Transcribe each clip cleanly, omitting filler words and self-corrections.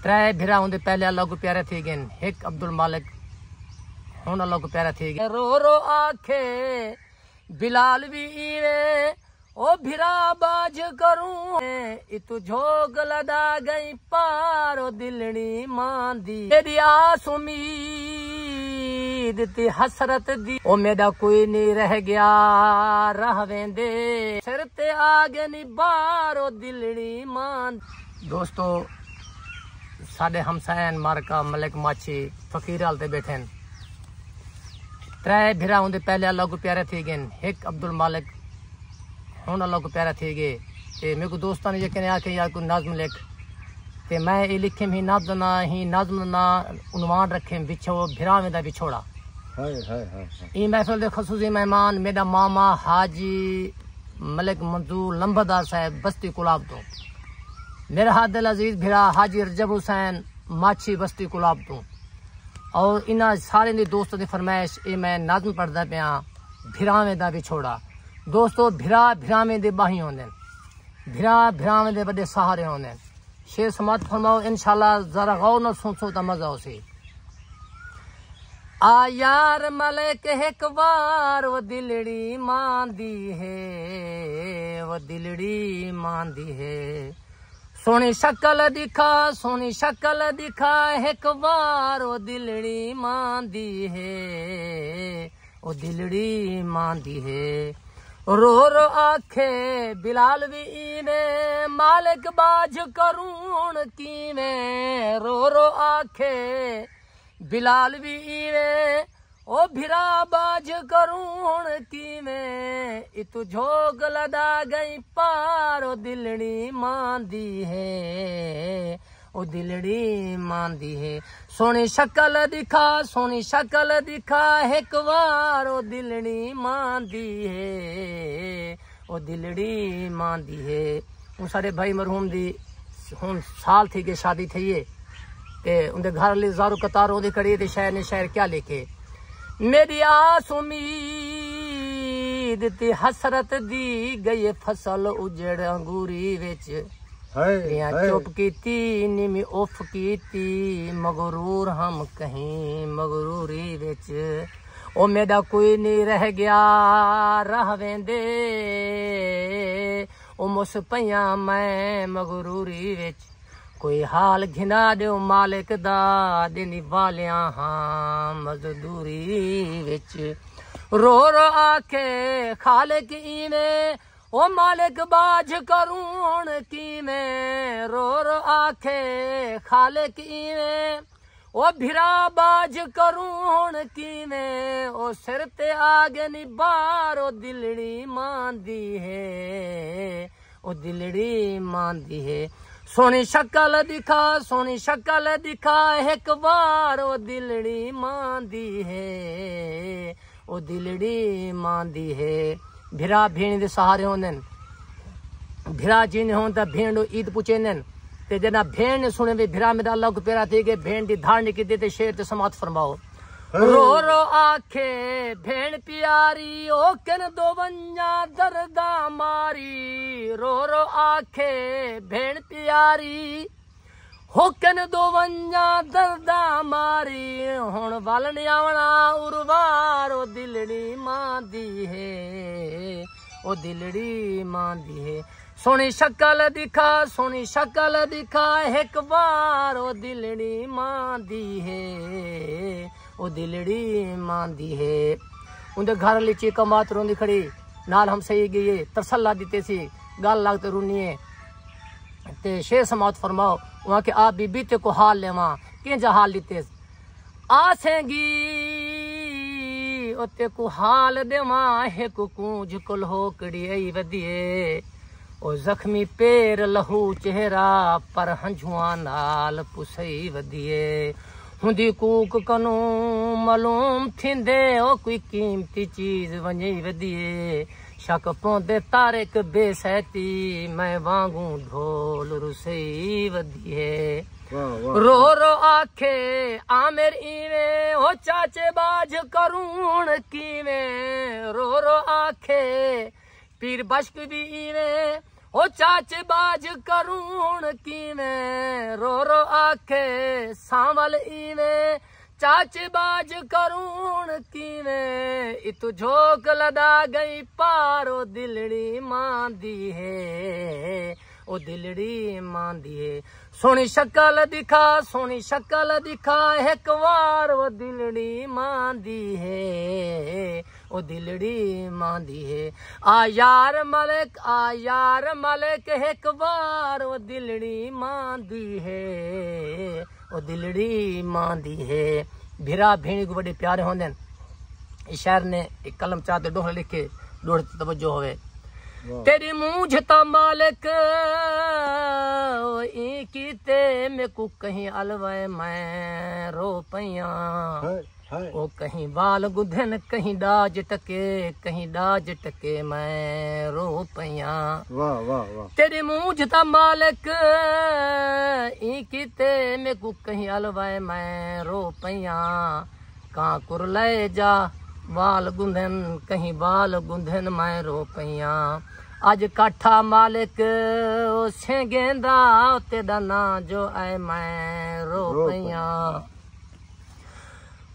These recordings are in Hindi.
त्रै भिरा होंदे पहले अल्लाह को प्यारे थी गए, एक अब्दुल मालिक हुन अल्लाह को प्यारा थी गए। रो रो आखे बिलाल भी इवे ओ भिरा बाज करूं इतु झोग लदा गई पारो दिलनी मांदी तेरी आस उम्मीद ती हसरत दी ओ मेरा कोई नहीं रह गया रह वेंदे सिर ते आगे नी बारो दिलनी मांद। दोस्तों साडे हमसायन मारका मलिक माछी फकीर हाल ते बैठे त्रै भिरा होंदे पहले अल्लाह को प्यारे थी गए, एक अब्दुल मालिक हुन अल्लाह को प्यारा थी गए। ते मेरे को दोस्तों ने यकीन आके यार कोई नज़म लिख ते मैं ये लिखे ही नज़म ना उन्वान रखे बिछो भिरावे दा बिछोड़ा। ई महफिल दे खसूसी मेहमान मेरा मामा हाजी मलिक मंजूर लंबरदार साहब बस्ती गुलाब तो, मेरा हादिल अजीज भिरा हाजी रजब हुसैन माछी बस्ती गुलाब तो, और इन्ह सारे दी दोस्तों की फरमाइश ये मैं नज़म पढ़दा पिया भिरावे दा बिछोड़ा। दोस्तों भिरा भिरावे दे बाही होंदे, भिरा भिरावे दे बड़े सहारे होंदे। शेर समात फरमाओ इंशाल्लाह जरा गौर न सुनो तो मजा होसी। आ यार मलिक एक बार वो दिलड़ी मांदी है, वो दिलड़ी मांदी है सोनी शक्ल दिखा एक बार वो दिलड़ी मांदी है, वो दिलड़ी मांदी है। रो रो आखे बिलाल भी इने मालिक बाज करूं की में, रो रो आखे बिलाल भी इने ओ भिरा बाज करूं की में इतु झोग लदा गई पारो दिलड़ी मांदी है, ओ दिलड़ी मांदी है सोनी शक्ल दिखा एक बार ओ दिलड़ी मांदी है, ओ दिलड़ी मांदी है। उन सारे भाई मरहूम दी हुन साल थी के शादी थी है ते उनके घर ले ज़ारू कतार ओदी कड़ी ते शायर ने शायर क्या लिखे मेरी आस उम्मीद ती हसरत दी गई फसल उजड़ अंगूरी विच चुप कीती निमी उफ कीती मगरूर हम कहीं मगरूरी विच ओ मेरा कोई नहीं रह गया रह वेंदे ओ मुस पया मैं मगरूरी विच कोई हाल घिना दो मालिक दा देनी वालिया हाँ मजदूरी विच रो रो आखे खालिक इने ओ मालिक बाज करूं की में, रो रो आखे खालिक इने ओ भिरा बाज करूं की में ओ सिर ते आगे नी बारो दिलड़ी मांदी है, ओ दिलड़ी मांदी है सोनी शक्ल दिखा एक बार ओ दिलड़ी मांदी है, ओ दिलड़ी मांदी है। भिरा भेण दे सहारे होंदे भिरा जीने हों तो भेण ईद पुछेंदे ते जना भेण ने सुने भी भिरा मेरा अल्लाह को प्यारा थी के भेण दी धार निकल देते शेर ते समात फरमाओ। रो रो आखे भेण प्यारी ओ किन दो वंजा दर्दा मारी, रो रो आखे भेण प्यारी हो किन दो वंजा दर्दा मारी हुण वल नी आवना उर्वार ओ दिलड़ी मांदी है, ओ दिलड़ी मांदी है सोनी शक्ल दिखा एक बार ओ दिलड़ी मांदी है, ओ दिलड़ी मांदी है। उनके घर ली चीका मात रोंदी खड़ी नाल हम सही गई तरसला दीते सी गाल लागते रूनिए ते शेर समात फरमाओ वहां के आप बीबी ते को हाल लेवा के जा हाल लीते आसेंगी ओते को हाल देवा है को कूंज कुल होकड़ी आई वदिए ओ जख्मी पैर लहू चेहरा पर हंझुआ नाल पुसई वदिए हुंदी कूक कनू मालूम थिंदे ओ कोई कीमती चीज वञई वदिए शक पौंदे तारिक बेसैती मैं वांगू ढोल रुसई वदिए रो रो आखे आमिर इवे ओ चाचे बाज करूं कीवे रो रो आखे पीर बश्क भी इवे ओ चाचे बाज करूण कीवें रो रो आखे सांवल इवें चाचे बाज करूण कीवें इतु झोंक लदा गई पारो दिलड़ी मांदी है ओ दिलड़ी मांदी है सोनी शक्ल दिखा एक बार वो दिलड़ी मांदी है ओ दिलड़ी मांदी है आ यार मलिक एक बार वो दिलड़ी मांदी है ओ दिलड़ी मांदी है भिरा भेणी को बड़े प्यारे होंदे इस शायर ने एक कलम चाहते डोह लिखे डोह तवज्जो होवे तेरी मूंझ ता मालिक ई कीते में को कहीं अलवे मैं रो पैया ओ कहीं बाल गुधन कहीं डाज टके मैं रो पैया वाह वाह वाह तेरी मूंझ ता मालिक ई कीते में को कहीं अलवे मैं रो पैया कांकुर ले जा बाल गुंधन कहीं बाल गुंधन मैं रो पैया आज काठा मालिक गेंदा उते दाना जो आए मैं रो पैया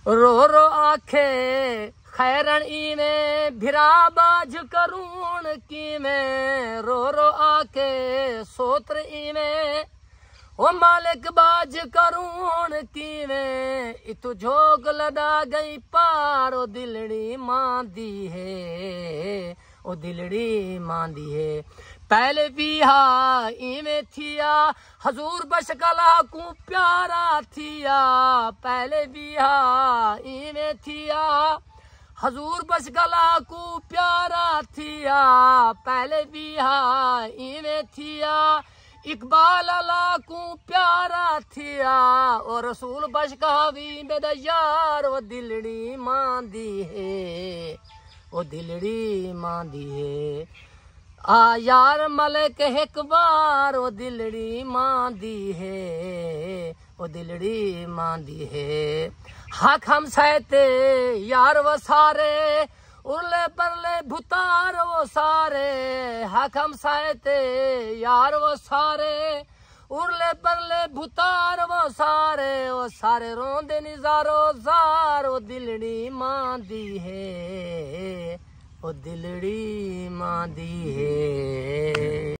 रो रो आखे खैरन इवें भिरा बाज करूण कीवें रो रो आखे सोत्र इवें ओ मालिक बाज करूण कीवें इतु झोंक लदा गई पार ओ दिलड़ी मांदी है ओ दिलड़ी मांदी है पहले बिहा इवें थिया हजूर बशकला को प्यारा थिया पहले बिहा इवें थिया हजूर बशकला को प्यारा थिया पहले बिहा इवें थिया इकबाल अला को प्यारा थिया और रसूल बशकावी में यार वो दिलड़ी मांदी है ओ दिलड़ी मांदी है आ यार मलिक एक बार ओ दिलड़ी मांदी है ओ दिलड़ी मांदी है हक हम सहते यार वो सारे उरले परले भुतार वो सारे हक हम सहते यार वो सारे उरले परले भुतार वो सारे रोंदे निजारो जार ओ दिलड़ी मांदी है ओ दिलड़ी मांदी है।